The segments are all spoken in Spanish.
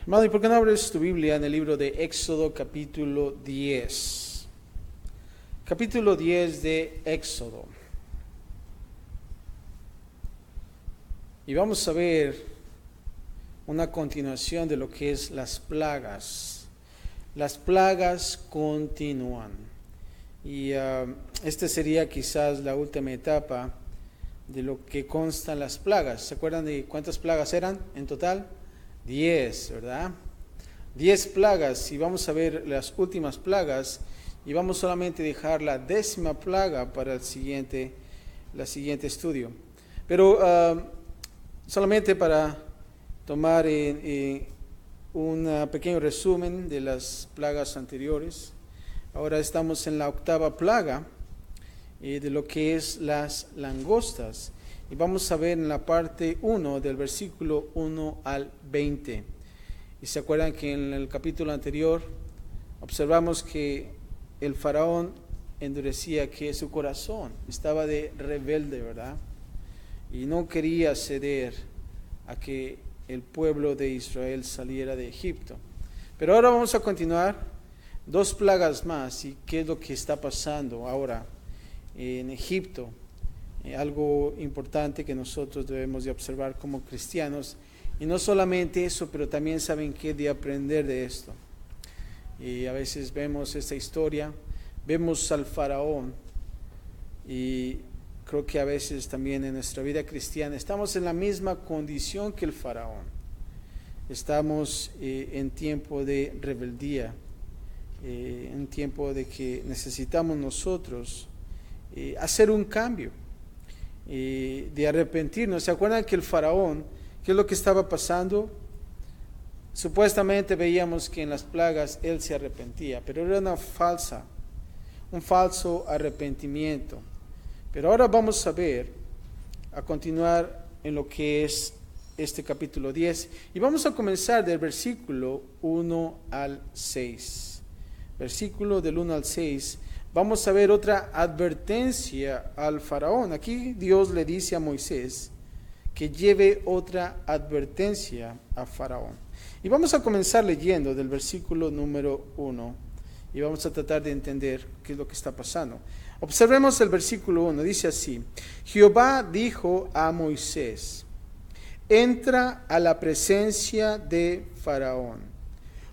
Hermano, ¿y por qué no abres tu Biblia en el libro de Éxodo capítulo 10? Capítulo 10 de Éxodo. Y vamos a ver una continuación de lo que es las plagas. Las plagas continúan. Y esta sería quizás la última etapa de lo que constan las plagas. ¿Se acuerdan de cuántas plagas eran en total? 10, ¿verdad? 10 plagas, y vamos a ver las últimas plagas, y vamos solamente a dejar la 10ª plaga para el siguiente estudio. Pero solamente para tomar un pequeño resumen de las plagas anteriores. Ahora estamos en la 8ª plaga de lo que es las langostas. Y vamos a ver en la parte 1 del versículo 1 al 20. Y se acuerdan que en el capítulo anterior observamos que el faraón endurecía, que su corazón estaba de rebelde, ¿verdad? Y no quería ceder a que el pueblo de Israel saliera de Egipto. Pero ahora vamos a continuar 2 plagas más. ¿Y qué es lo que está pasando ahora en Egipto? Algo importante que nosotros debemos de observar como cristianos, y no solamente eso, pero también saben qué de aprender de esto. Y a veces vemos esta historia, vemos al faraón, y creo que a veces también en nuestra vida cristiana estamos en la misma condición que el faraón. Estamos en tiempo de rebeldía, en tiempo de que necesitamos nosotros hacer un cambio, de arrepentirnos. ¿Se acuerdan que el faraón, qué es lo que estaba pasando? Supuestamente veíamos que en las plagas él se arrepentía, pero era un falso arrepentimiento. Pero ahora vamos a ver, a continuar en lo que es este capítulo 10, y vamos a comenzar del versículo 1 al 6. Versículo del 1 al 6. Vamos a ver otra advertencia al faraón. Aquí Dios le dice a Moisés que lleve otra advertencia a faraón. Y vamos a comenzar leyendo del versículo número 1 y vamos a tratar de entender qué es lo que está pasando. Observemos el versículo 1, dice así: Jehová dijo a Moisés: entra a la presencia de faraón,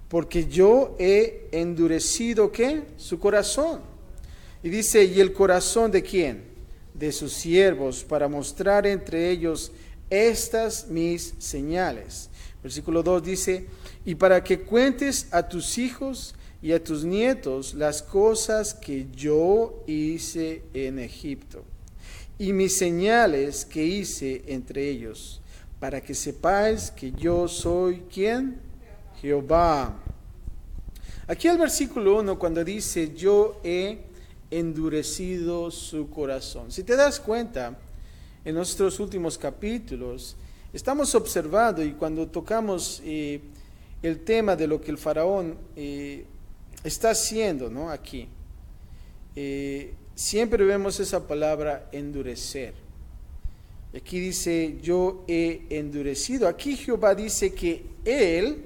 porque yo he endurecido ¿qué? Su corazón. Y dice, ¿y el corazón de quién? De sus siervos, para mostrar entre ellos estas mis señales. Versículo 2 dice, y para que cuentes a tus hijos y a tus nietos las cosas que yo hice en Egipto, y mis señales que hice entre ellos, para que sepáis que yo soy ¿quién? Jehová. Aquí el versículo 1, cuando dice, yo he endurecido su corazón. Si te das cuenta, en nuestros últimos capítulos estamos observando, y cuando tocamos el tema de lo que el faraón está haciendo, ¿no? Aquí siempre vemos esa palabra endurecer. Aquí dice, yo he endurecido. Aquí Jehová dice que él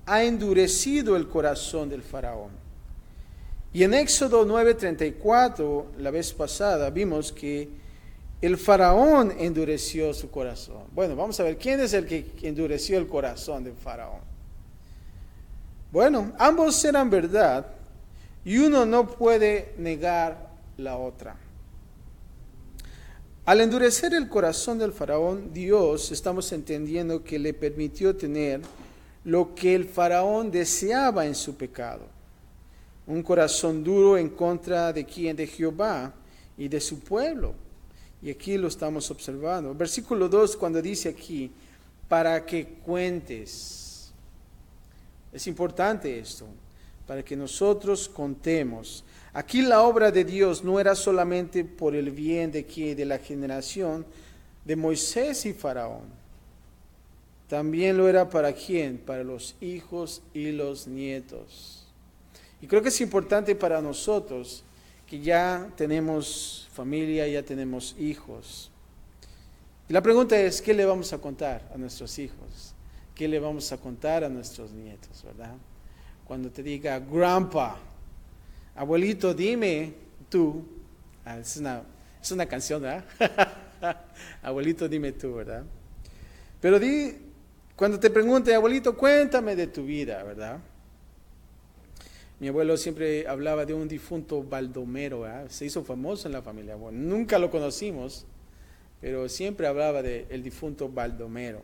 ha endurecido el corazón del faraón. Y en Éxodo 9:34, la vez pasada, vimos que el faraón endureció su corazón. Bueno, vamos a ver, ¿quién es el que endureció el corazón del faraón? Bueno, ambos eran verdad, y uno no puede negar la otra. Al endurecer el corazón del faraón, Dios, estamos entendiendo que le permitió tener lo que el faraón deseaba en su pecado. Un corazón duro en contra de quién, de Jehová y de su pueblo. Y aquí lo estamos observando. Versículo 2, cuando dice aquí, para que cuentes. Es importante esto, para que nosotros contemos. Aquí la obra de Dios no era solamente por el bien de la generación de Moisés y Faraón. También lo era para quién, para los hijos y los nietos. Y creo que es importante para nosotros que ya tenemos familia, ya tenemos hijos. Y la pregunta es, ¿qué le vamos a contar a nuestros hijos? ¿qué le vamos a contar a nuestros nietos, verdad? Cuando te diga, grandpa, abuelito, dime tú, es una canción, ¿verdad? Abuelito, dime tú, ¿verdad? Pero cuando te pregunte, abuelito, cuéntame de tu vida, ¿verdad? Mi abuelo siempre hablaba de un difunto Baldomero, ¿verdad? Se hizo famoso en la familia. Bueno, nunca lo conocimos, pero siempre hablaba del difunto Baldomero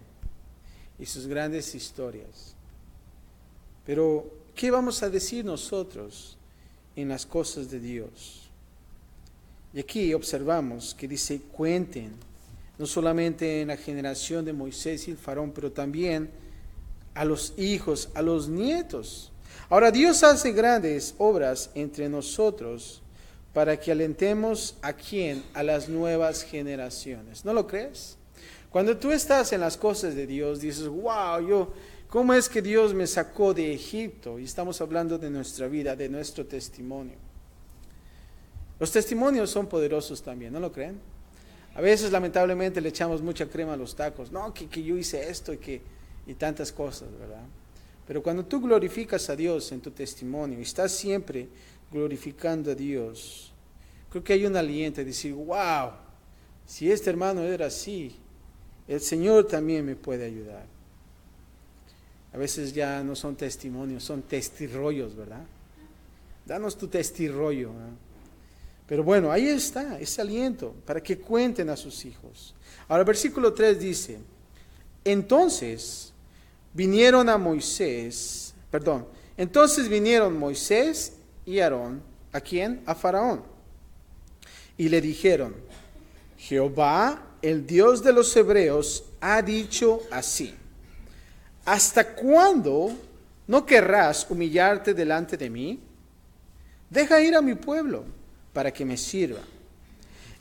y sus grandes historias. Pero, ¿qué vamos a decir nosotros en las cosas de Dios? Y aquí observamos que dice, cuenten, no solamente en la generación de Moisés y el faraón, pero también a los hijos, a los nietos. Ahora, Dios hace grandes obras entre nosotros para que alentemos ¿a quién? A las nuevas generaciones. ¿No lo crees? Cuando tú estás en las cosas de Dios, dices, wow, ¿cómo es que Dios me sacó de Egipto? Y estamos hablando de nuestra vida, de nuestro testimonio. Los testimonios son poderosos también, ¿no lo creen? A veces, lamentablemente, le echamos mucha crema a los tacos. No, que yo hice esto y tantas cosas, ¿verdad? Pero cuando tú glorificas a Dios en tu testimonio y estás siempre glorificando a Dios, creo que hay un aliento de decir, wow, si este hermano era así, el Señor también me puede ayudar. A veces ya no son testimonios, son testirrollos, ¿verdad? Danos tu testirrollo, ¿verdad? Pero bueno, ahí está, ese aliento, para que cuenten a sus hijos. Ahora, versículo 3 dice, entonces vinieron Moisés y Aarón, ¿a quién? A Faraón. Y le dijeron, Jehová, el Dios de los hebreos, ha dicho así, ¿hasta cuándo no querrás humillarte delante de mí? Deja ir a mi pueblo para que me sirva.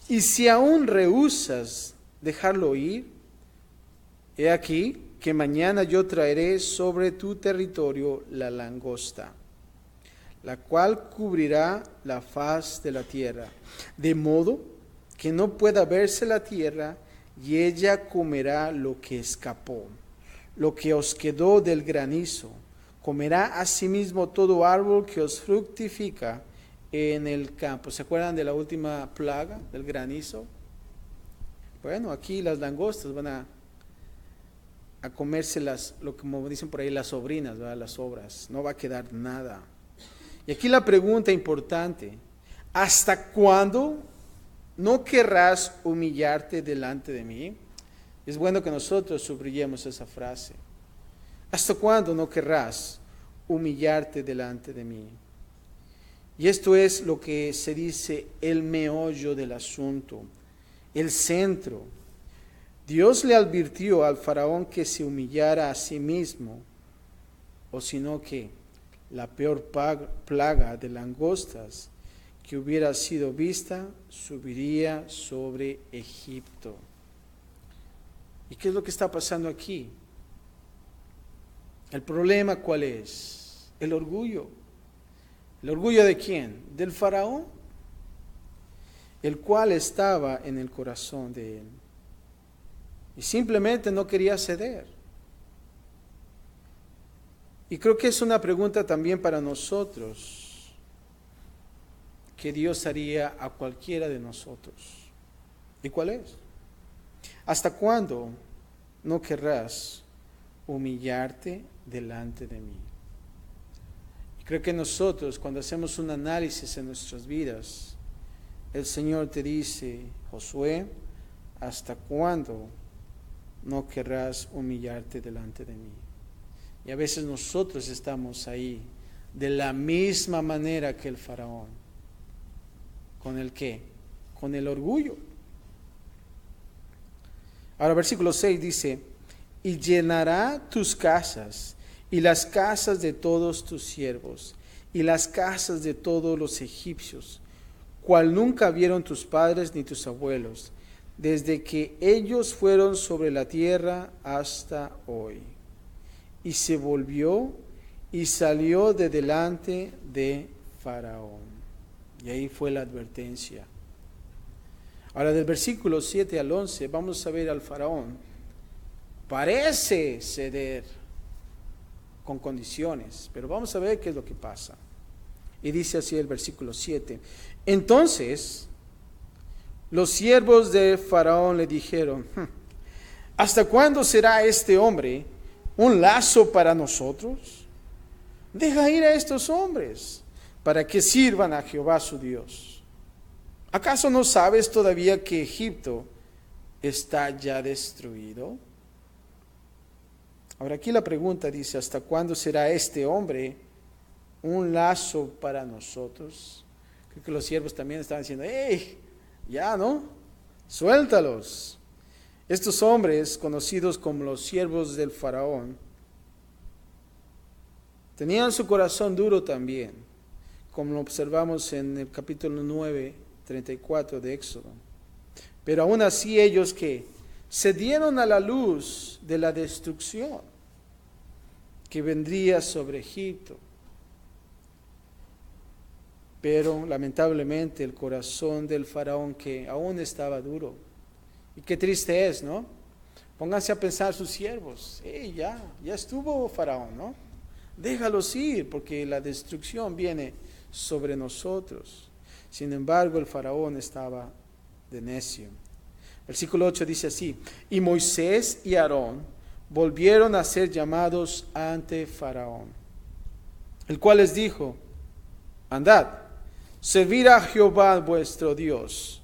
Y si aún rehusas dejarlo ir, he aquí que mañana yo traeré sobre tu territorio la langosta, la cual cubrirá la faz de la tierra, de modo que no pueda verse la tierra, y ella comerá lo que escapó, lo que os quedó del granizo. Comerá asimismo todo árbol que os fructifica en el campo. ¿Se acuerdan de la última plaga del granizo? Bueno, aquí las langostas van a comerse como dicen por ahí, las sobrinas, ¿verdad? Las sobras. No va a quedar nada. Y aquí la pregunta importante, ¿hasta cuándo no querrás humillarte delante de mí? Es bueno que nosotros subrayemos esa frase. ¿Hasta cuándo no querrás humillarte delante de mí? Y esto es lo que se dice el meollo del asunto, el centro. Dios le advirtió al faraón que se humillara a sí mismo, o sino que la peor plaga de langostas que hubiera sido vista subiría sobre Egipto. ¿Y qué es lo que está pasando aquí? ¿El problema cuál es? El orgullo. ¿El orgullo de quién? Del faraón, el cual estaba en el corazón de él. Y simplemente no quería ceder. Y creo que es una pregunta también para nosotros, que Dios haría a cualquiera de nosotros. ¿Y cuál es? ¿Hasta cuándo no querrás humillarte delante de mí? Creo que nosotros, cuando hacemos un análisis en nuestras vidas, el Señor te dice, Josué, ¿hasta cuándo no querrás humillarte delante de mí? Y a veces nosotros estamos ahí de la misma manera que el faraón. ¿Con el qué? Con el orgullo. Ahora, versículo 6 dice, y llenará tus casas y las casas de todos tus siervos, y las casas de todos los egipcios, cual nunca vieron tus padres ni tus abuelos, desde que ellos fueron sobre la tierra hasta hoy. Y se volvió y salió de delante de Faraón. Y ahí fue la advertencia. Ahora, del versículo 7 al 11, vamos a ver al Faraón parece ceder con condiciones, pero vamos a ver qué es lo que pasa. Y dice así el versículo 7. Entonces, los siervos de Faraón le dijeron, ¿hasta cuándo será este hombre un lazo para nosotros? Deja ir a estos hombres para que sirvan a Jehová su Dios. ¿Acaso no sabes todavía que Egipto está ya destruido? Ahora aquí la pregunta dice, ¿hasta cuándo será este hombre un lazo para nosotros? Creo que los siervos también estaban diciendo, ¡hey! Ya, ¿no? Suéltalos. Estos hombres, conocidos como los siervos del Faraón, tenían su corazón duro también, como lo observamos en el capítulo 9, 34 de Éxodo. Pero aún así ellos que cedieron a la luz de la destrucción que vendría sobre Egipto. Pero lamentablemente el corazón del Faraón que aún estaba duro. Y qué triste es, ¿no? Pónganse a pensar sus siervos. Ya estuvo Faraón, ¿no? Déjalos ir porque la destrucción viene sobre nosotros. Sin embargo, el Faraón estaba de necio. Versículo 8 dice así, y Moisés y Aarón volvieron a ser llamados ante Faraón, el cual les dijo, andad, servid a Jehová vuestro Dios.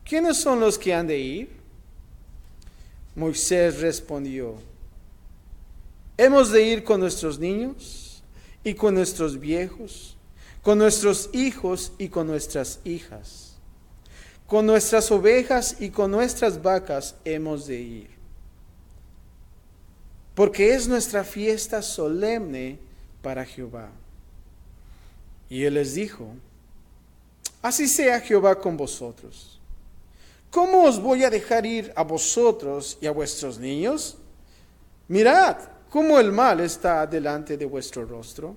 ¿Quiénes son los que han de ir? Moisés respondió, hemos de ir con nuestros niños y con nuestros viejos, con nuestros hijos y con nuestras hijas, con nuestras ovejas y con nuestras vacas hemos de ir, porque es nuestra fiesta solemne para Jehová. Y él les dijo, así sea Jehová con vosotros. ¿Cómo os voy a dejar ir a vosotros y a vuestros niños? Mirad cómo el mal está delante de vuestro rostro.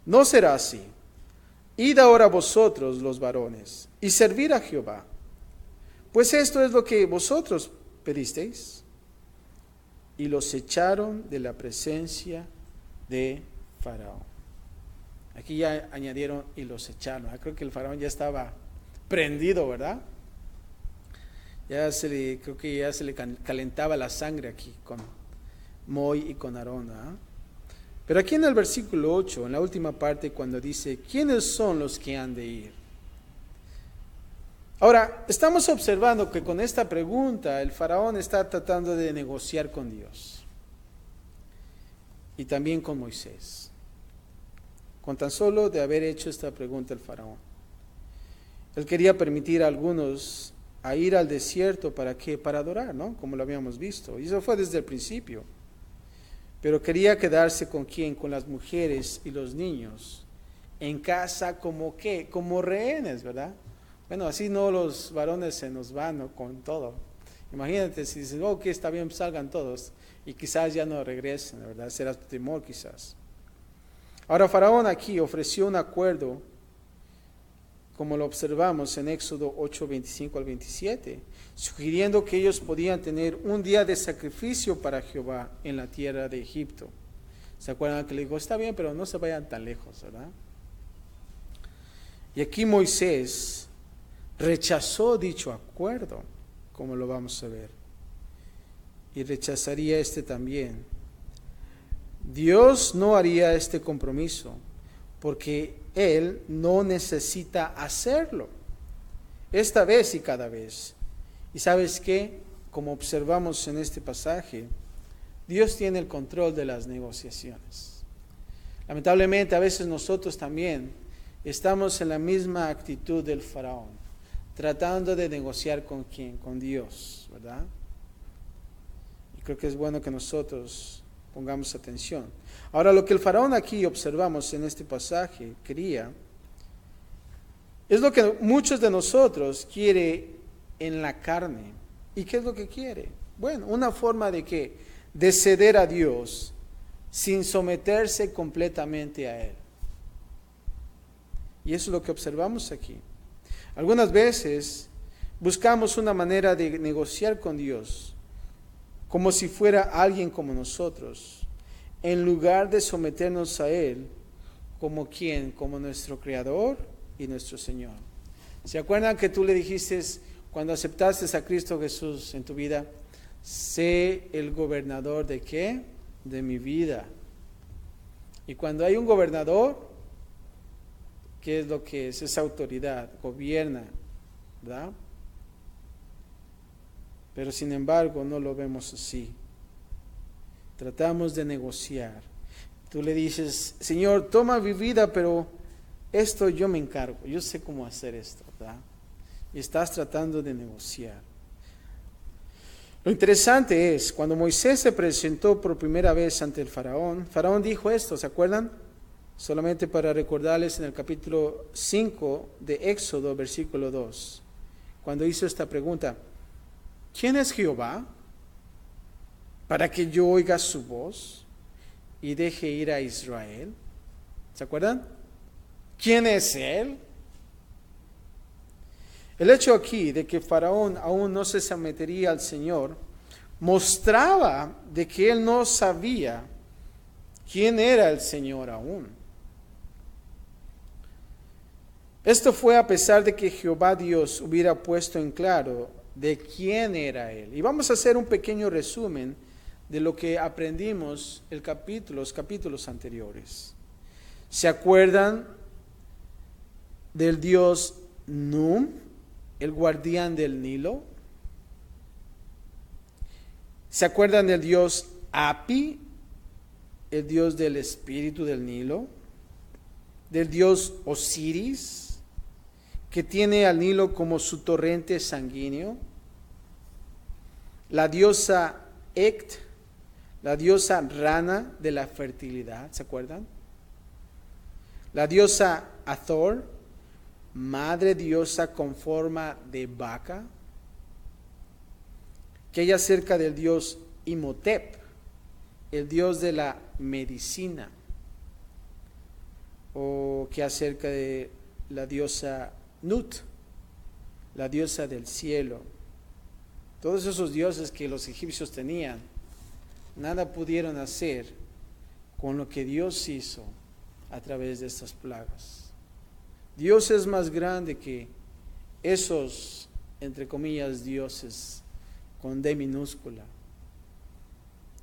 No será así. Id ahora vosotros los varones y servid a Jehová, pues esto es lo que vosotros pedisteis. Y los echaron de la presencia de Faraón. Aquí ya añadieron y los echaron. Creo que el Faraón ya estaba prendido, ¿verdad? Creo que ya se le calentaba la sangre aquí con Moi y con Aarón, ¿verdad? Pero aquí en el versículo 8, en la última parte, cuando dice, ¿quiénes son los que han de ir? Ahora, estamos observando que con esta pregunta el Faraón está tratando de negociar con Dios y también con Moisés. Con tan solo de haber hecho esta pregunta el Faraón. Él quería permitir a algunos a ir al desierto, ¿para qué? Para adorar, ¿no? Como lo habíamos visto. Y eso fue desde el principio. Pero quería quedarse con ¿quién? Con las mujeres y los niños. En casa como ¿qué? Como rehenes, ¿verdad? Bueno, así no los varones se nos van, ¿no? Con todo. Imagínate si dicen, ok, está bien, salgan todos. Y quizás ya no regresen, ¿verdad? Será tu temor quizás. Ahora Faraón aquí ofreció un acuerdo, como lo observamos en Éxodo 8, 25 al 27, sugiriendo que ellos podían tener un día de sacrificio para Jehová en la tierra de Egipto. ¿Se acuerdan que le dijo, está bien, pero no se vayan tan lejos, ¿verdad? Y aquí Moisés rechazó dicho acuerdo, como lo vamos a ver, y rechazaría este también. Dios no haría este compromiso, porque Él no necesita hacerlo, esta vez y cada vez. Y ¿sabes qué? Como observamos en este pasaje, Dios tiene el control de las negociaciones. Lamentablemente a veces nosotros también estamos en la misma actitud del Faraón, tratando de negociar con ¿quién? Con Dios, ¿verdad? Y creo que es bueno que nosotros pongamos atención. Ahora, lo que el Faraón aquí observamos en este pasaje quería, es lo que muchos de nosotros quiere en la carne. ¿Y qué es lo que quiere? Bueno, una forma de ¿qué? De ceder a Dios sin someterse completamente a Él. Y eso es lo que observamos aquí. Algunas veces buscamos una manera de negociar con Dios como si fuera alguien como nosotros, en lugar de someternos a Él, como quien, como nuestro Creador y nuestro Señor. ¿Se acuerdan que tú le dijiste cuando aceptaste a Cristo Jesús en tu vida, sé el gobernador de qué? De mi vida. Y cuando hay un gobernador, ¿qué es lo que es? Es autoridad, gobierna, ¿verdad? Pero sin embargo no lo vemos así. Tratamos de negociar. Tú le dices, Señor, toma mi vida, pero esto yo me encargo, yo sé cómo hacer esto, ¿verdad? Y estás tratando de negociar. Lo interesante es, cuando Moisés se presentó por primera vez ante el faraón, Faraón dijo esto, ¿se acuerdan? Solamente para recordarles en el capítulo 5 de Éxodo, versículo 2, cuando hizo esta pregunta, ¿quién es Jehová para que yo oiga su voz y deje ir a Israel? ¿Se acuerdan? ¿Quién es Él? El hecho aquí de que Faraón aún no se sometería al Señor mostraba de que él no sabía quién era el Señor aún. Esto fue a pesar de que Jehová Dios hubiera puesto en claro de quién era Él. Y vamos a hacer un pequeño resumen de lo que aprendimos los capítulos anteriores. ¿Se acuerdan del Dios Num, el guardián del Nilo? ¿Se acuerdan del Dios Api, el Dios del espíritu del Nilo? Del Dios Osiris, que tiene al Nilo como su torrente sanguíneo. La diosa Ect, la diosa rana de la fertilidad, ¿se acuerdan? La diosa Hathor, madre diosa con forma de vaca, que hay acerca del dios Imhotep, el dios de la medicina, o que acerca de la diosa Nut, la diosa del cielo. Todos esos dioses que los egipcios tenían, nada pudieron hacer con lo que Dios hizo a través de estas plagas. Dios es más grande que esos, entre comillas, dioses con D minúscula.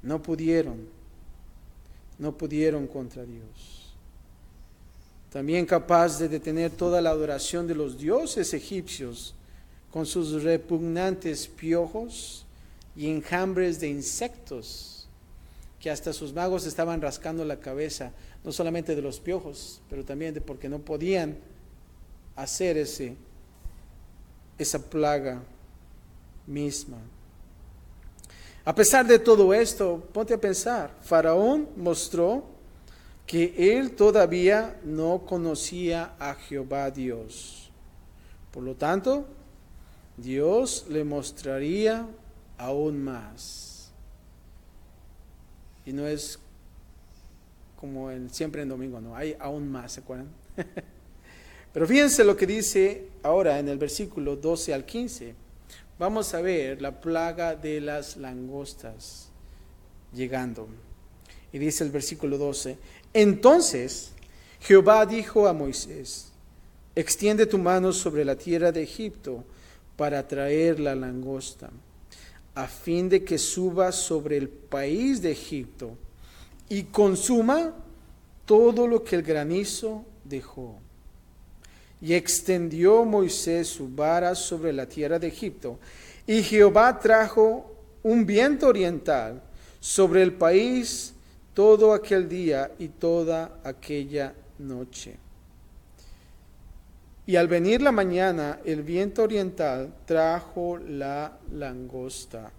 No pudieron contra Dios. También capaz de detener toda la adoración de los dioses egipcios con sus repugnantes piojos y enjambres de insectos, que hasta sus magos estaban rascando la cabeza, no solamente de los piojos, pero también de porque no podían hacer esa plaga misma. A pesar de todo esto, ponte a pensar, Faraón mostró que él todavía no conocía a Jehová Dios. Por lo tanto, Dios le mostraría aún más. Y no es como siempre en domingo, no, hay aún más, ¿se acuerdan? Pero fíjense lo que dice ahora en el versículo 12 al 15. Vamos a ver la plaga de las langostas llegando. Y dice el versículo 12, entonces Jehová dijo a Moisés, extiende tu mano sobre la tierra de Egipto para traer la langosta, a fin de que suba sobre el país de Egipto y consuma todo lo que el granizo dejó. Y extendió Moisés su vara sobre la tierra de Egipto, y Jehová trajo un viento oriental sobre el país todo aquel día y toda aquella noche. Y al venir la mañana, el viento oriental trajo la langosta.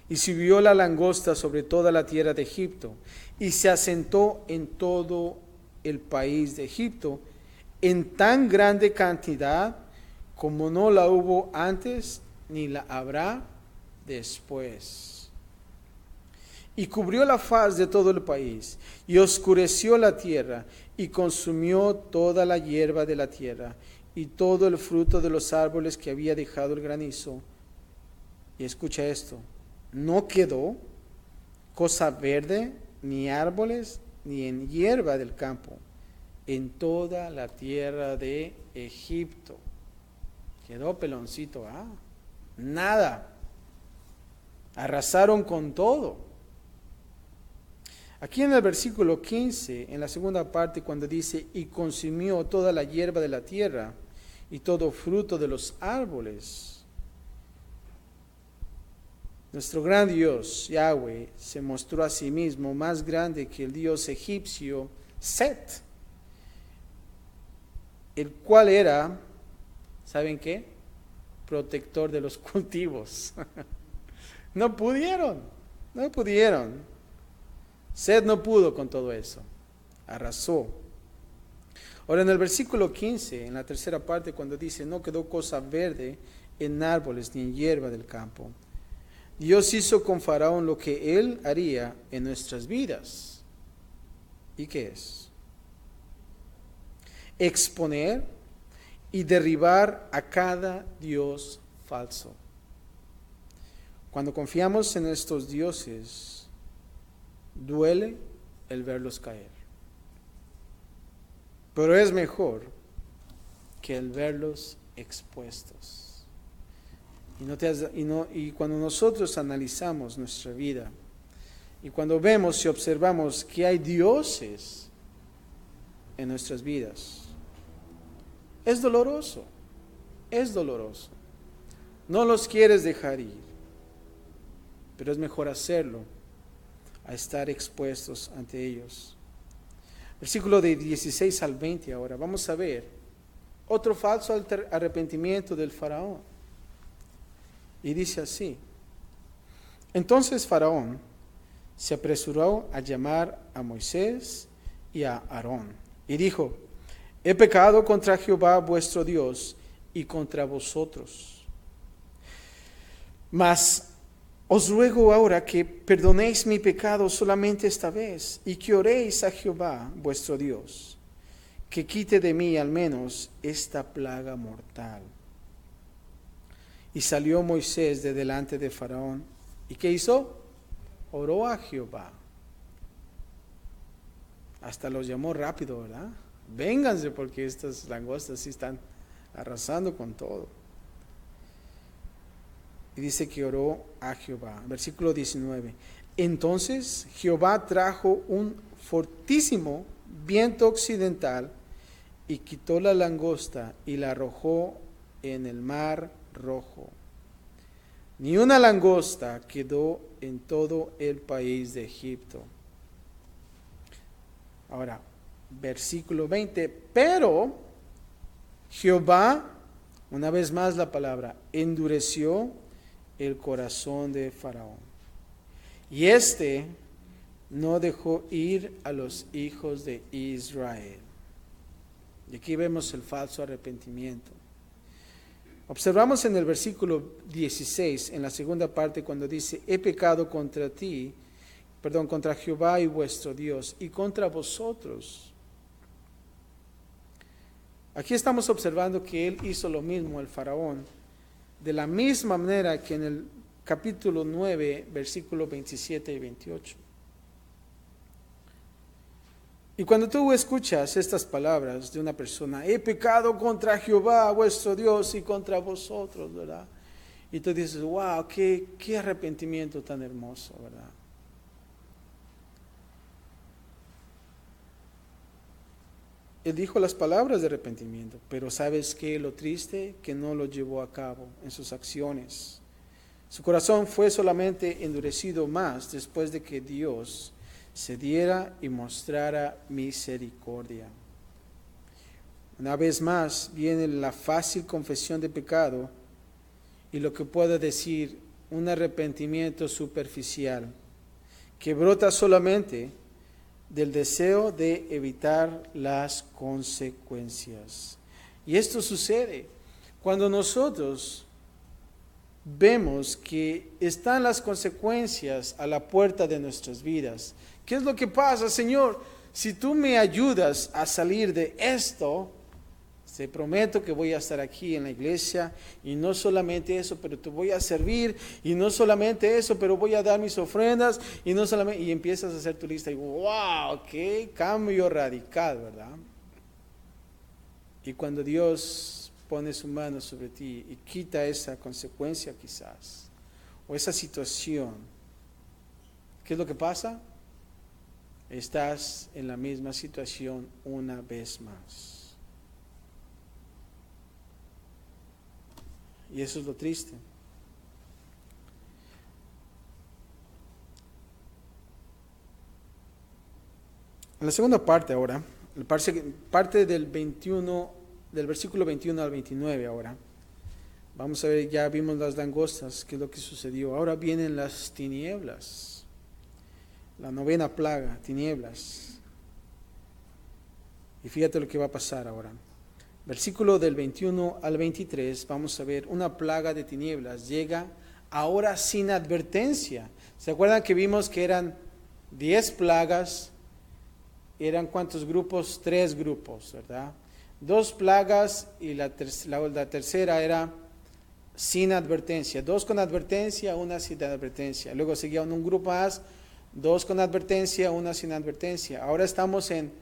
Y subió la langosta sobre toda la tierra de Egipto, y se asentó en todo el país de Egipto, en tan grande cantidad como no la hubo antes ni la habrá después. Y cubrió la faz de todo el país, y oscureció la tierra, y consumió toda la hierba de la tierra, y todo el fruto de los árboles que había dejado el granizo. Y escucha esto, no quedó cosa verde, ni árboles, ni en hierba del campo, en toda la tierra de Egipto. Quedó peloncito, nada. Arrasaron con todo. Aquí en el versículo 15, en la segunda parte, cuando dice, y consumió toda la hierba de la tierra y todo fruto de los árboles. Nuestro gran Dios, Yahweh, se mostró a sí mismo más grande que el dios egipcio Set, el cual era, ¿saben qué? Protector de los cultivos. No pudieron. Set no pudo con todo eso. Arrasó. Ahora en el versículo 15, en la tercera parte, cuando dice, no quedó cosa verde en árboles ni en hierba del campo. Dios hizo con Faraón lo que Él haría en nuestras vidas. ¿Y qué es? Exponer y derribar a cada dios falso. Cuando confiamos en estos dioses, duele el verlos caer. Pero es mejor que el verlos expuestos. Y cuando nosotros analizamos nuestra vida, y cuando vemos y observamos que hay dioses en nuestras vidas, es doloroso. No los quieres dejar ir, pero es mejor hacerlo a estar expuestos ante ellos. Versículo de 16 al 20 ahora. Vamos a ver otro falso arrepentimiento del faraón. Y dice así: entonces Faraón se apresuró a llamar a Moisés y a Aarón y dijo: he pecado contra Jehová vuestro Dios y contra vosotros. Mas os ruego ahora que perdonéis mi pecado solamente esta vez y que oréis a Jehová vuestro Dios, que quite de mí al menos esta plaga mortal. Y salió Moisés de delante de Faraón. ¿Y qué hizo? Oró a Jehová. Hasta los llamó rápido, ¿verdad? Vénganse porque estas langostas sí están arrasando con todo. Y dice que oró a Jehová. Versículo 19. Entonces Jehová trajo un fortísimo viento occidental y quitó la langosta y la arrojó en el mar Rojo. Ni una langosta quedó en todo el país de Egipto. Ahora, versículo 20. Pero Jehová, una vez más la palabra, endureció el corazón de Faraón. Y no dejó ir a los hijos de Israel. Y aquí vemos el falso arrepentimiento. Observamos en el versículo 16, en la segunda parte, cuando dice, he pecado contra Jehová y vuestro Dios, y contra vosotros. Aquí estamos observando que él hizo lo mismo, el faraón, de la misma manera que en el capítulo 9, versículos 27 y 28. Y cuando tú escuchas estas palabras de una persona, he pecado contra Jehová, vuestro Dios, y contra vosotros, ¿verdad? Y tú dices, wow, qué arrepentimiento tan hermoso, ¿verdad? Él dijo las palabras de arrepentimiento, pero ¿sabes qué? Lo triste, que no lo llevó a cabo en sus acciones. Su corazón fue solamente endurecido más después de que Dios se diera y mostrara misericordia. Una vez más viene la fácil confesión de pecado y lo que puedo decir, un arrepentimiento superficial que brota solamente del deseo de evitar las consecuencias. Y esto sucede cuando nosotros vemos que están las consecuencias a la puerta de nuestras vidas. ¿Qué es lo que pasa, Señor? Si tú me ayudas a salir de esto, Te prometo que voy a estar aquí en la iglesia y no solamente eso, pero te voy a servir y no solamente eso, pero voy a dar mis ofrendas y no solamente, y empiezas a hacer tu lista y wow, qué cambio radical, ¿verdad? Y cuando Dios pone su mano sobre ti y quita esa consecuencia quizás, o esa situación, ¿qué es lo que pasa? Estás en la misma situación una vez más. Y eso es lo triste. En la segunda parte ahora, parte del versículo 21 al 29 ahora, vamos a ver, ya vimos las langostas, qué es lo que sucedió. Ahora vienen las tinieblas, la novena plaga, tinieblas. Y fíjate lo que va a pasar ahora. Versículo del 21 al 23, vamos a ver, una plaga de tinieblas llega ahora sin advertencia. ¿Se acuerdan que vimos que eran 10 plagas? ¿Eran cuántos grupos? 3 grupos, ¿verdad? 2 plagas y la tercera era sin advertencia. 2 con advertencia, una sin advertencia. Luego seguía un grupo más, 2 con advertencia, una sin advertencia. Ahora estamos en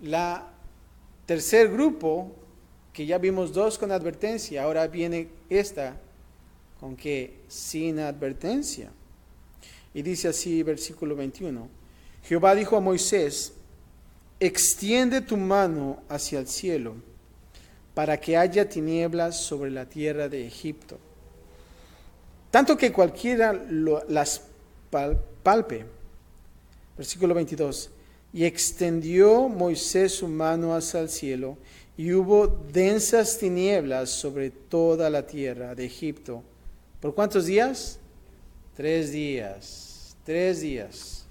la tercer grupo, que ya vimos 2 con advertencia, ahora viene esta con que sin advertencia. Y dice así, versículo 21, Jehová dijo a Moisés, extiende tu mano hacia el cielo, para que haya tinieblas sobre la tierra de Egipto, tanto que cualquiera las palpe. Versículo 22, y extendió Moisés su mano hacia el cielo, y hubo densas tinieblas sobre toda la tierra de Egipto. ¿Por cuántos días? 3 días. 3 días.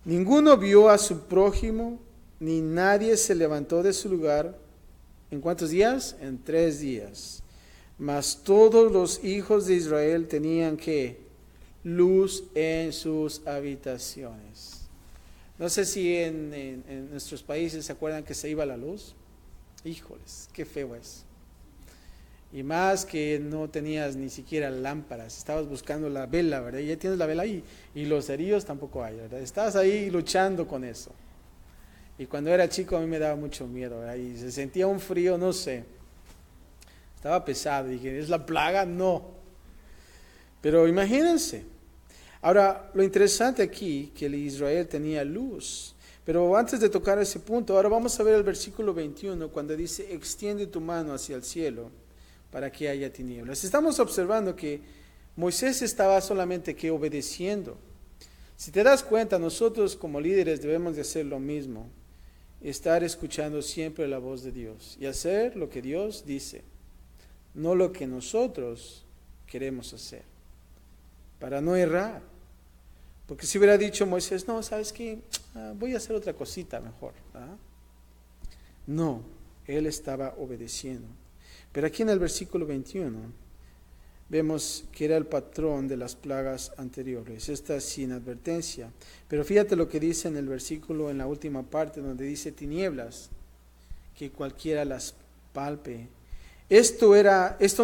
Ninguno vio a su prójimo, ni nadie se levantó de su lugar. ¿En cuántos días? En 3 días. Mas todos los hijos de Israel tenían ¿qué? Luz en sus habitaciones. No sé si en nuestros países se acuerdan que se iba la luz. Híjoles, qué feo es. Y más que no tenías ni siquiera lámparas, estabas buscando la vela, ¿verdad? Y ya tienes la vela ahí. Y los cerillos tampoco hay, ¿verdad? Estabas ahí luchando con eso. Y cuando era chico a mí me daba mucho miedo, ¿verdad? Y se sentía un frío, no sé. Estaba pesado. Dije, ¿es la plaga? No. Pero imagínense. Ahora, lo interesante aquí, que el Israel tenía luz. Pero antes de tocar ese punto, ahora vamos a ver el versículo 21, cuando dice, extiende tu mano hacia el cielo, para que haya tinieblas. Estamos observando que Moisés estaba solamente que obedeciendo. Si te das cuenta, nosotros como líderes debemos de hacer lo mismo. Estar escuchando siempre la voz de Dios y hacer lo que Dios dice, no lo que nosotros queremos hacer, para no errar. Porque si hubiera dicho Moisés, no, ¿sabes qué? Voy a hacer otra cosita mejor, ¿verdad? No, él estaba obedeciendo. Pero aquí en el versículo 21 vemos que era el patrón de las plagas anteriores, esta sin advertencia. Pero fíjate lo que dice en el versículo, en la última parte, donde dice tinieblas, que cualquiera las palpe. Esto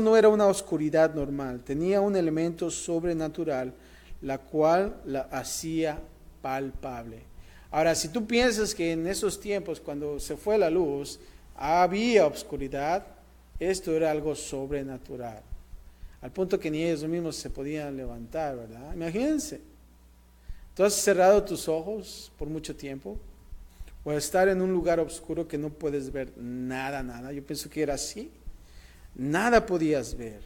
no era una oscuridad normal, tenía un elemento sobrenatural, la cual la hacía palpable. Ahora, si tú piensas que en esos tiempos, cuando se fue la luz, había oscuridad, esto era algo sobrenatural. Al punto que ni ellos mismos se podían levantar, ¿verdad? Imagínense. ¿Tú has cerrado tus ojos por mucho tiempo? O estar en un lugar oscuro que no puedes ver nada. Yo pienso que era así. Nada podías ver.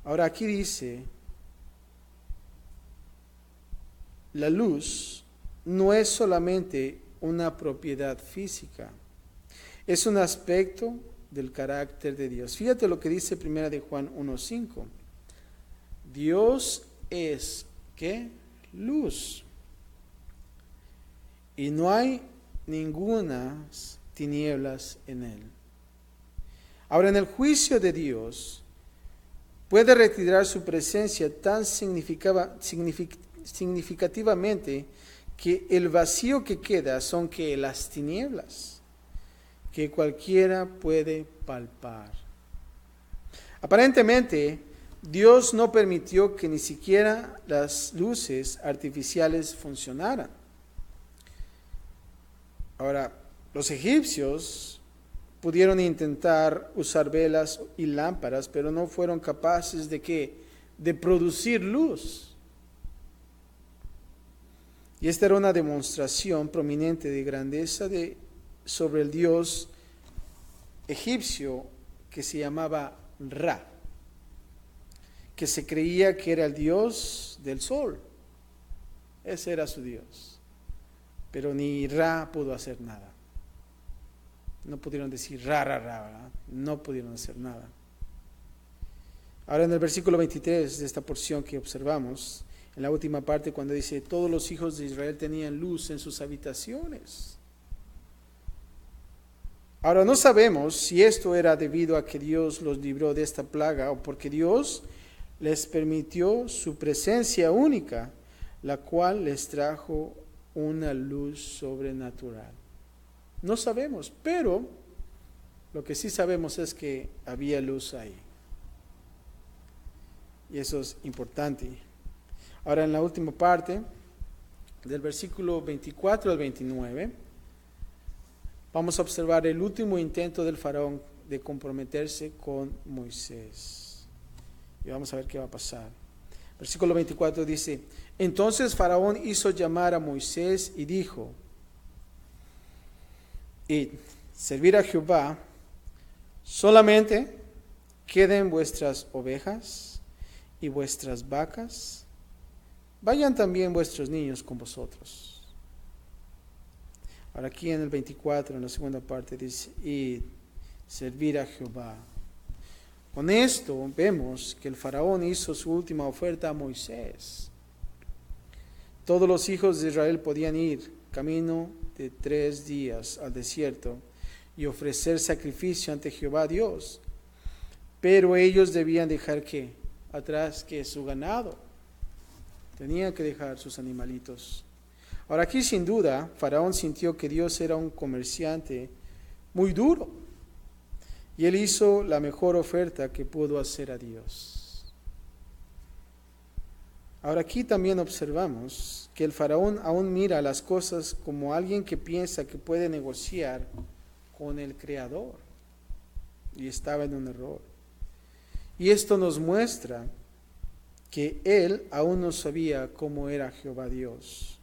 Ahora aquí dice, la luz no es solamente una propiedad física, es un aspecto del carácter de Dios. Fíjate lo que dice 1 de Juan 1:5. Dios es, ¿qué? Luz. Y no hay ningunas tinieblas en él. Ahora, en el juicio de Dios, puede retirar su presencia tan significativamente que el vacío que queda son que las tinieblas que cualquiera puede palpar. Aparentemente, Dios no permitió que ni siquiera las luces artificiales funcionaran. Ahora, los egipcios pudieron intentar usar velas y lámparas, pero no fueron capaces de ¿qué? De producir luz. Y esta era una demostración prominente de grandeza sobre el dios egipcio que se llamaba Ra, que se creía que era el dios del sol. Ese era su dios. Pero ni Ra pudo hacer nada. No pudieron decir Ra, ¿verdad? No pudieron hacer nada. Ahora en el versículo 23 de esta porción que observamos, en la última parte cuando dice, todos los hijos de Israel tenían luz en sus habitaciones. Ahora no sabemos si esto era debido a que Dios los libró de esta plaga o porque Dios les permitió su presencia única, la cual les trajo una luz sobrenatural. No sabemos, pero lo que sí sabemos es que había luz ahí. Y eso es importante. Ahora en la última parte, del versículo 24 al 29, vamos a observar el último intento del faraón de comprometerse con Moisés. Y vamos a ver qué va a pasar. Versículo 24 dice, entonces Faraón hizo llamar a Moisés y dijo, id, servir a Jehová, solamente queden vuestras ovejas y vuestras vacas, vayan también vuestros niños con vosotros. Ahora aquí en el 24, en la segunda parte, dice, id, servir a Jehová. Con esto vemos que el faraón hizo su última oferta a Moisés. Todos los hijos de Israel podían ir camino de 3 días al desierto y ofrecer sacrificio ante Jehová Dios. Pero ellos debían dejar ¿qué? Atrás que su ganado. Tenían que dejar sus animalitos. Ahora aquí sin duda, Faraón sintió que Dios era un comerciante muy duro. Y él hizo la mejor oferta que pudo hacer a Dios. Ahora aquí también observamos que el faraón aún mira las cosas como alguien que piensa que puede negociar con el Creador. Y estaba en un error. Y esto nos muestra que él aún no sabía cómo era Jehová Dios,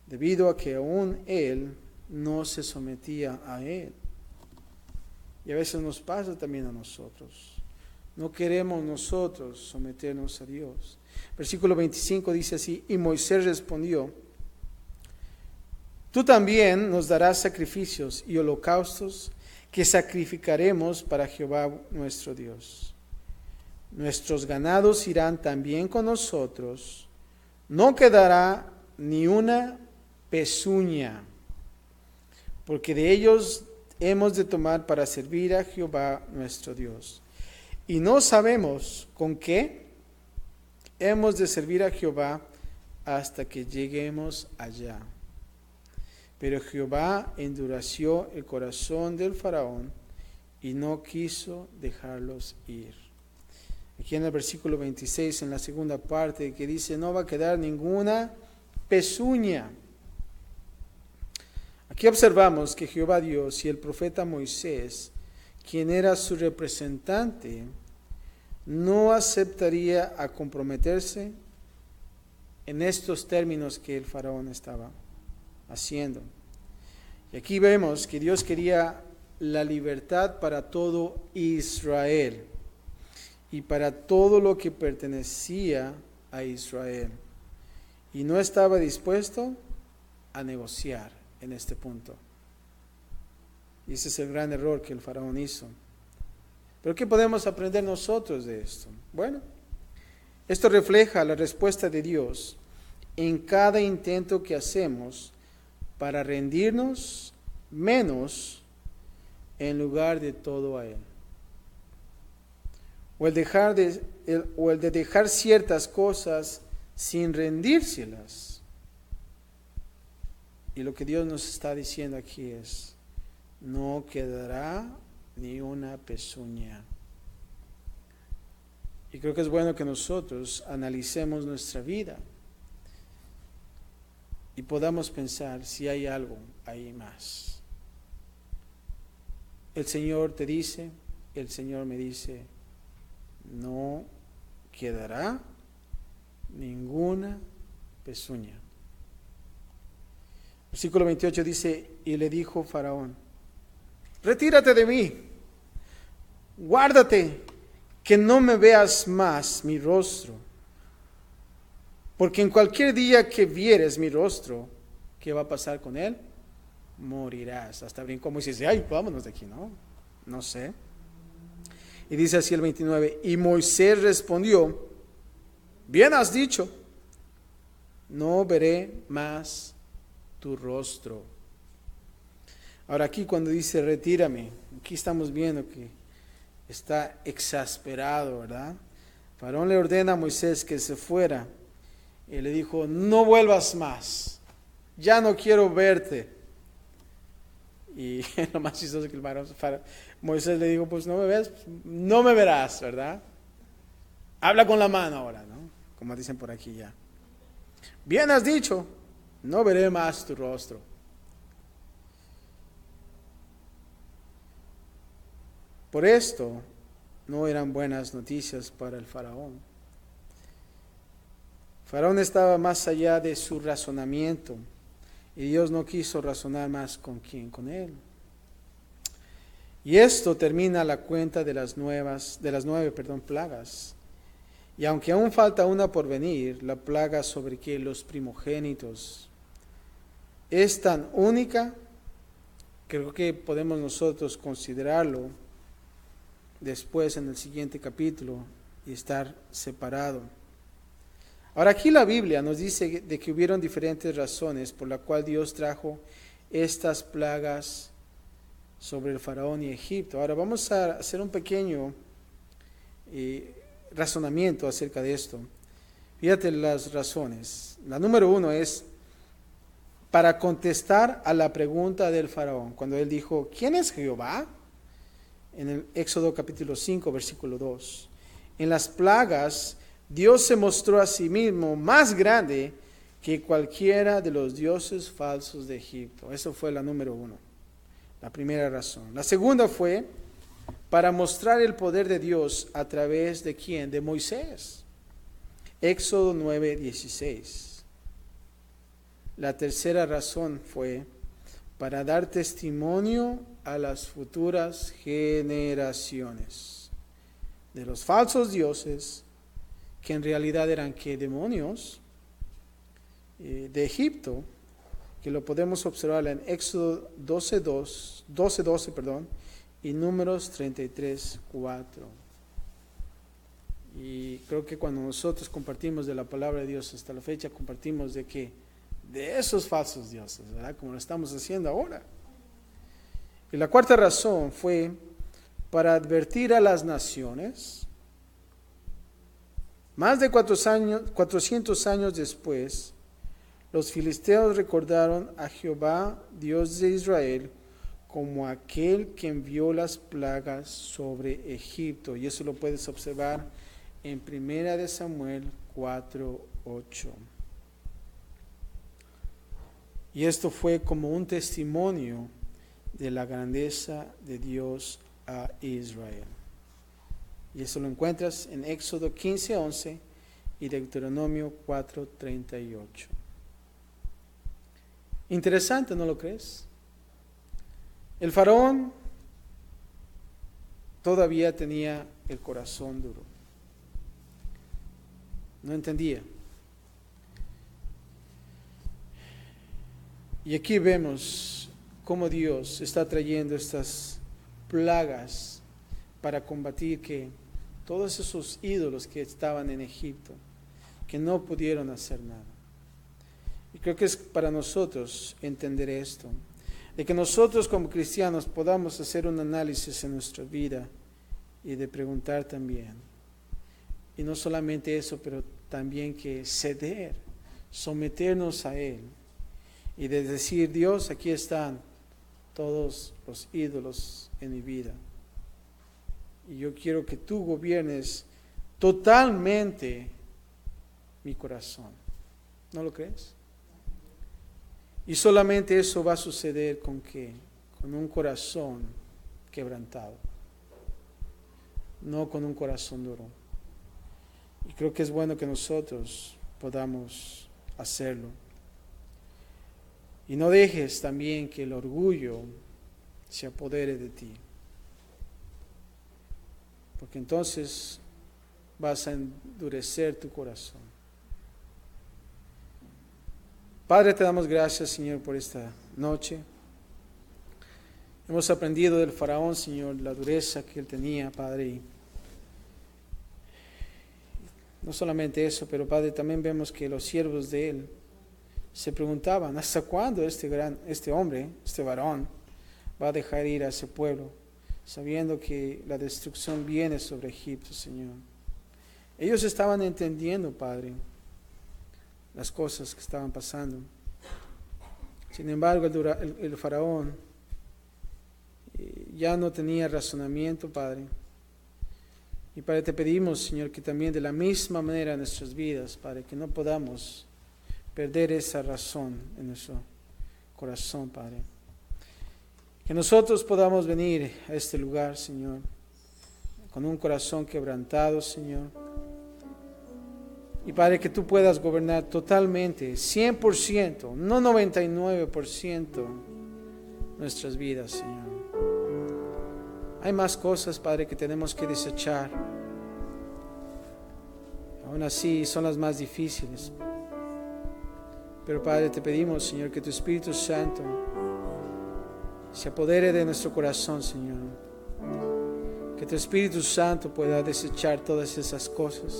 debido a que aún él no se sometía a él. Y a veces nos pasa también a nosotros. No queremos nosotros someternos a Dios. Versículo 25 dice así, y Moisés respondió, tú también nos darás sacrificios y holocaustos que sacrificaremos para Jehová nuestro Dios. Nuestros ganados irán también con nosotros, no quedará ni una pezuña, porque de ellos hemos de tomar para servir a Jehová nuestro Dios. Y no sabemos con qué hemos de servir a Jehová hasta que lleguemos allá. Pero Jehová endureció el corazón del faraón y no quiso dejarlos ir. Aquí en el versículo 26, en la segunda parte, que dice, no va a quedar ninguna pezuña. Aquí observamos que Jehová Dios y el profeta Moisés, quien era su representante, no aceptaría a comprometerse en estos términos que el faraón estaba haciendo. Y aquí vemos que Dios quería la libertad para todo Israel y para todo lo que pertenecía a Israel. Y no estaba dispuesto a negociar en este punto. Y ese es el gran error que el faraón hizo. Pero ¿qué podemos aprender nosotros de esto? Bueno, esto refleja la respuesta de Dios en cada intento que hacemos para rendirnos menos en lugar de todo a Él. O el de dejar ciertas cosas sin rendírselas. Y lo que Dios nos está diciendo aquí es, no quedará ni una pezuña. Y creo que es bueno que nosotros analicemos nuestra vida y podamos pensar si hay algo ahí más. El Señor te dice, el Señor me dice, no quedará ninguna pezuña. Versículo 28 dice, y le dijo Faraón, retírate de mí, guárdate, que no me veas más mi rostro, porque en cualquier día que vieres mi rostro, ¿qué va a pasar con él? Morirás. Hasta brincó Moisés, ay, vámonos de aquí, no sé. Y dice así el 29, y Moisés respondió, bien has dicho, no veré más tu rostro. Ahora aquí cuando dice retírame, aquí estamos viendo que está exasperado, ¿verdad? Faraón le ordena a Moisés que se fuera y le dijo, no vuelvas más, ya no quiero verte. Y lo más chistoso que Moisés le dijo, pues no me ves, no me verás, ¿verdad? Habla con la mano ahora, ¿no? Como dicen por aquí ya. Bien has dicho, no veré más tu rostro. Por esto no eran buenas noticias para el faraón. Faraón estaba más allá de su razonamiento y Dios no quiso razonar más con él. Y esto termina la cuenta de las nueve plagas. Y aunque aún falta una por venir, la plaga sobre que los primogénitos es tan única, creo que podemos nosotros considerarlo después en el siguiente capítulo y estar separado. Ahora aquí la Biblia nos dice de que hubieron diferentes razones por la cual Dios trajo estas plagas sobre el faraón y Egipto. Ahora vamos a hacer un pequeño razonamiento acerca de esto. Fíjate las razones. La número 1 es para contestar a la pregunta del faraón, cuando él dijo, ¿quién es Jehová? En el Éxodo capítulo 5, versículo 2. En las plagas, Dios se mostró a sí mismo más grande que cualquiera de los dioses falsos de Egipto. Eso fue la número 1, la primera razón. La segunda fue para mostrar el poder de Dios a través de ¿quién? De Moisés. Éxodo 9, 16. La tercera razón fue para dar testimonio a las futuras generaciones de los falsos dioses, que en realidad eran ¿qué? Demonios de Egipto, que lo podemos observar en Éxodo 12:12 y Números 33:4. Y creo que cuando nosotros compartimos de la palabra de Dios hasta la fecha, compartimos de que de esos falsos dioses, ¿verdad? Como lo estamos haciendo ahora. Y la cuarta razón fue para advertir a las naciones. Más de 400 años después, los filisteos recordaron a Jehová, Dios de Israel, como aquel que envió las plagas sobre Egipto. Y eso lo puedes observar en 1 Samuel 4:8. Y esto fue como un testimonio de la grandeza de Dios a Israel. Y eso lo encuentras en Éxodo 15:11 y Deuteronomio 4:38. Interesante, ¿no lo crees? El faraón todavía tenía el corazón duro. No entendía. Y aquí vemos cómo Dios está trayendo estas plagas para combatir que todos esos ídolos que estaban en Egipto, que no pudieron hacer nada. Y creo que es para nosotros entender esto, de que nosotros como cristianos podamos hacer un análisis en nuestra vida y de preguntar también. Y no solamente eso, pero también que ceder, someternos a Él y de decir, Dios, aquí están todos los ídolos en mi vida. Y yo quiero que tú gobiernes totalmente mi corazón. ¿No lo crees? Y solamente eso va a suceder ¿con qué? Con un corazón quebrantado, no con un corazón duro. Y creo que es bueno que nosotros podamos hacerlo. Y no dejes también que el orgullo se apodere de ti, porque entonces vas a endurecer tu corazón. Padre, te damos gracias, Señor, por esta noche. Hemos aprendido del faraón, Señor, la dureza que él tenía, Padre. Y no solamente eso, pero Padre, también vemos que los siervos de él se preguntaban, ¿hasta cuándo este hombre, este varón, va a dejar ir a ese pueblo, sabiendo que la destrucción viene sobre Egipto, Señor? Ellos estaban entendiendo, Padre, las cosas que estaban pasando. Sin embargo, el faraón ya no tenía razonamiento, Padre. Y Padre, te pedimos, Señor, que también de la misma manera en nuestras vidas, Padre, que no podamos perder esa razón en nuestro corazón, Padre. Que nosotros podamos venir a este lugar, Señor, con un corazón quebrantado, Señor. Y Padre, que tú puedas gobernar totalmente, 100%, no 99% nuestras vidas, Señor. Hay más cosas, Padre, que tenemos que desechar. Aún así son las más difíciles. Pero Padre, te pedimos, Señor, que tu Espíritu Santo se apodere de nuestro corazón, Señor. Que tu Espíritu Santo pueda desechar todas esas cosas.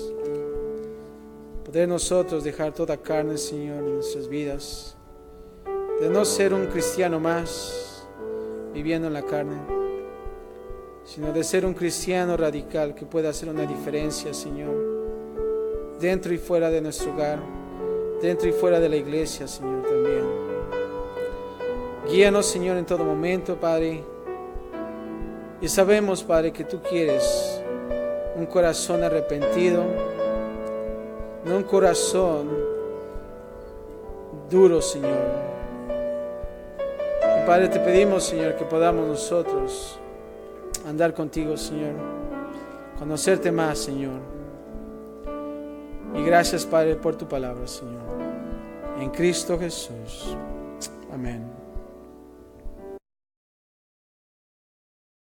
Poder nosotros dejar toda carne, Señor, en nuestras vidas. De no ser un cristiano más viviendo en la carne, sino de ser un cristiano radical que pueda hacer una diferencia, Señor, dentro y fuera de nuestro hogar, dentro y fuera de la iglesia, Señor, también. Guíanos, Señor, en todo momento, Padre. Y sabemos, Padre, que tú quieres un corazón arrepentido, no un corazón duro, Señor. Y Padre, te pedimos, Señor, que podamos nosotros andar contigo, Señor, conocerte más, Señor. Y gracias, Padre, por tu palabra, Señor. En Cristo Jesús. Amén.